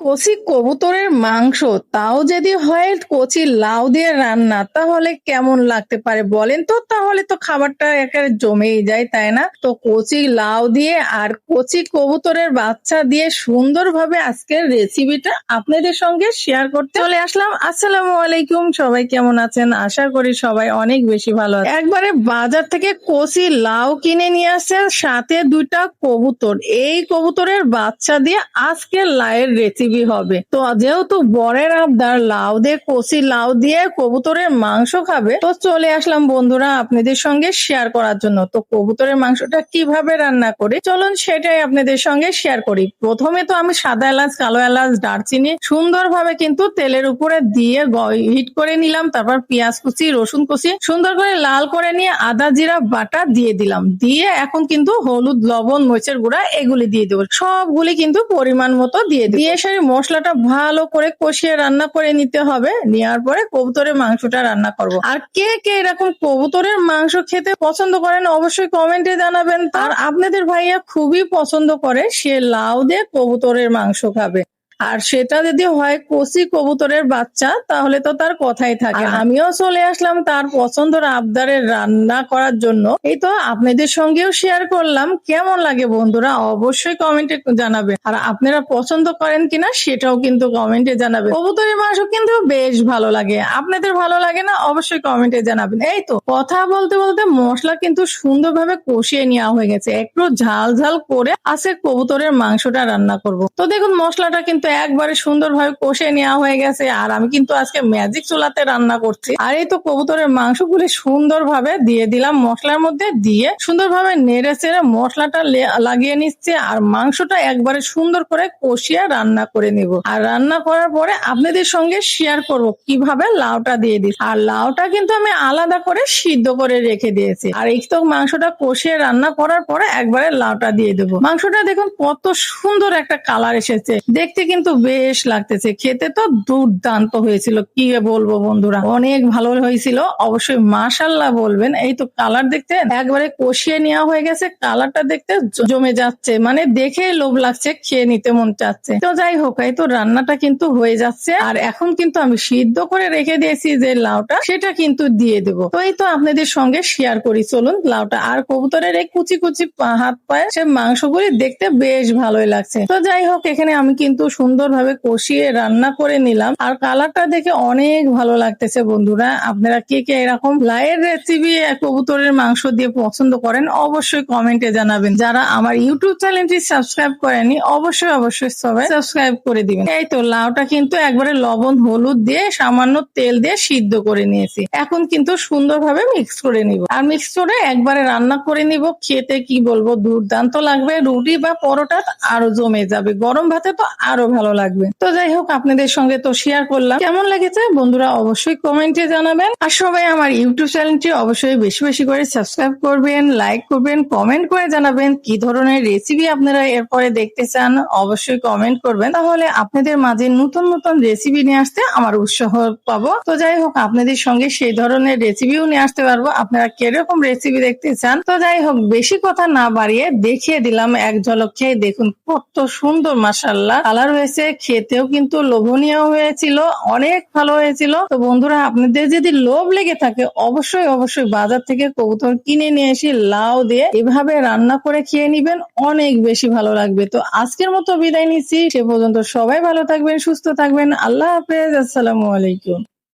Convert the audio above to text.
কচি কবুতরের মাংস, তাও যদি হয় কচি লাউ দিয়ে রান্না, তাহলে কেমন লাগতে পারে বলেন তো? তাহলে তো খাবারটা একেবারে জমেই যায়, তাই না? তো কচি লাউ দিয়ে আর কচি কবুতরের বাচ্চা দিয়ে সুন্দরভাবে আজকের রেসিপিটা আপনাদের সঙ্গে শেয়ার করতে চলে আসলাম। আসসালামু আলাইকুম, সবাই কেমন আছেন? আশা করি সবাই অনেক বেশি ভালো আছে। একবারে বাজার থেকে কচি লাউ কিনে নিয়ে আসছে, সাথে 2টা কবুতর। এই কবুতরের বাচ্চা দিয়ে আজকে লাউয়ের রেসিপি হবে। তো যেহেতু বরের আবদার লাউ দিয়ে, কচি লাউ দিয়ে কবুতরের মাংস খাবে, তো চলে আসলাম বন্ধুরা আপনাদের সঙ্গে শেয়ার করার জন্য। তো কবুতরের মাংসটা কিভাবে রান্না করি চলুন সেটাই আপনাদের সঙ্গে শেয়ার করি। প্রথমে তো আমি সাদা এলাচ, কালো এলাচ, দারচিনি সুন্দরভাবে কিন্তু তেলের উপরে দিয়ে হিট করে নিলাম। তারপর পেঁয়াজ কুচি, রসুন কুচি সুন্দর করে লাল করে নিয়ে আদা জিরা বাটা দিয়ে দিলাম। দিয়ে এখন কিন্তু হলুদ, লবণ, মরিচের গুঁড়া এগুলি দিয়ে দেবো। সবগুলি কিন্তু পরিমাণ মতো দিয়ে সেই মশলাটা ভালো করে কষিয়ে রান্না করে নিতে হবে। নেওয়ার পরে কবুতরের মাংসটা রান্না করব। আর কে কে এরকম কবুতরের মাংস খেতে পছন্দ করেন অবশ্যই কমেন্টে জানাবেন। আর আপনাদের ভাইয়া খুবই পছন্দ করে, সে লাউ দিয়ে কবুতরের মাংস খাবে। আর সেটা যদি হয় কচি কবুতরের বাচ্চা, তাহলে তো তার কথাই থাকে। আমিও চলে আসলাম তার পছন্দের আবদারের রান্না করার জন্য। এই তো আপনাদের সঙ্গেও শেয়ার করলাম। কেমন লাগে বন্ধুরা অবশ্যই কমেন্টে জানাবেন। আর আপনারা পছন্দ করেন কিনা সেটাও কিন্তু কমেন্টে জানাবেন। কবুতরের মাংস কিন্তু বেশ ভালো লাগে, আপনাদের ভালো লাগে না? অবশ্যই কমেন্টে জানাবেন। এই তো কথা বলতে বলতে মশলা কিন্তু সুন্দরভাবে কষিয়ে নেওয়া হয়ে গেছে। একটু ঝাল ঝাল করে আছে কবুতরের মাংসটা রান্না করব। তো দেখুন মশলাটা কিন্তু একবারে সুন্দরভাবে কষে নেওয়া হয়ে গেছে। আর আমি কিন্তু আজকে ম্যাজিক চুলাতে রান্না করছি। আর এই তো কবুতরের মাংসগুলি সুন্দরভাবে দিয়ে দিলাম মশলার মধ্যে, দিয়ে সুন্দরভাবে নেড়ে চেড়ে মশলাটা লাগিয়ে নিচ্ছে। আর মাংসটা একবারে সুন্দর করে কষিয়ে রান্না করে নিব। আর রান্না করার পরে আপনাদের সঙ্গে শেয়ার করব কিভাবে লাউটা দিয়ে দিচ্ছি। আর লাউটা কিন্তু আমি আলাদা করে সিদ্ধ করে রেখে দিয়েছি। আর এই তো মাংসটা কষিয়ে রান্না করার পরে একবারে লাউটা দিয়ে দেবো। মাংসটা দেখুন কত সুন্দর একটা কালার এসেছে, দেখতে কিন্তু বেশ লাগতেছে। খেতে তো দুর্দান্ত হয়েছিল, কি বলবো বন্ধুরা, অনেক ভালো হয়েছিল। অবশ্যই মাশাআল্লাহ বলবেন। এই তো কালার দেখতে একবারে কষিয়ে নেওয়া হয়ে গেছে, কালারটা দেখতে জমে যাচ্ছে, মানে দেখে লোভ লাগছে, খেয়ে নিতে মন চাচ্ছে। তো যাই হোক, এই তো রান্নাটা কিন্তু হয়ে যাচ্ছে। আর এখন কিন্তু আমি সিদ্ধ করে রেখে দিয়েছি যে লাউটা, সেটা কিন্তু দিয়ে দেবো। তো এই তো আপনাদের সঙ্গে শেয়ার করি চলুন লাউটা। আর কবুতরের এই কুচি কুচি হাত পায়ে সে মাংসগুলি দেখতে বেশ ভালোই লাগছে। তো যাই হোক, এখানে আমি কিন্তু সুন্দরভাবে কষিয়ে রান্না করে নিলাম। আর কালারটা দেখে অনেক ভালো লাগতেছে বন্ধুরা। আপনারা কে কে এরকম লাউয়ের রেসিপি কবুতরের মাংস দিয়ে পছন্দ করেন অবশ্যই কমেন্টে জানাবেন। যারা আমার ইউটিউব চ্যানেলটি সাবস্ক্রাইব করেনি অবশ্যই অবশ্যই সবাই সাবস্ক্রাইব করে দিবেন। এই তো লাউটা কিন্তু একবারে লবণ, হলুদ দিয়ে সামান্য তেল দিয়ে সিদ্ধ করে নিয়েছি। এখন কিন্তু সুন্দরভাবে মিক্স করে নিব। আর মিক্স করে একবারে রান্না করে নিব। খেতে কি বলবো, দুর্দান্ত লাগবে। রুটি বা পরোটা আরো জমে যাবে, গরম ভাতে তো আরো ভালো লাগবে। তো যাই হোক, আপনাদের সঙ্গে তো শেয়ার করলাম। কেমন লেগেছে বন্ধুরা অবশ্যই কমেন্টে জানাবেন। আর সবাই আমার ইউটিউব চ্যানেলটি অবশ্যই বেশি বেশি করে সাবস্ক্রাইব করবেন, লাইক করবেন, কমেন্ট করে জানাবেন কি ধরনের রেসিপি আপনারা এরপরে দেখতে চান। অবশ্যই কমেন্ট করবেন, তাহলে আপনাদের মাঝে নতুন নতুন রেসিপি নিয়ে আসতে আমার উৎসাহ পাবো। তো যাই হোক, আপনাদের সঙ্গে সেই ধরনের রেসিপিও নিয়ে আসতে পারবো, আপনারা কিরকম রেসিপি দেখতে চান। তো যাই হোক, বেশি কথা না বাড়িয়ে দেখিয়ে দিলাম এক ঝলক খেয়ে। দেখুন কত সুন্দর মাশাআল্লাহ কালার হয়েছে, খেতেও কিন্তু লোভনীয় হয়েছিল, অনেক ভালো হয়েছিল। তো বন্ধুরা আপনাদের যদি লোভ লেগে থাকে অবশ্যই অবশ্যই বাজার থেকে কবুতর কিনে নিয়ে এসে লাউ দিয়ে এভাবে রান্না করে খেয়ে নিবেন, অনেক বেশি ভালো লাগবে। তো আজকের মতো বিদায় নিচ্ছি, সে পর্যন্ত সবাই ভালো থাকবেন, সুস্থ থাকবেন। আল্লাহ হাফেজ, আসসালামু আলাইকুম।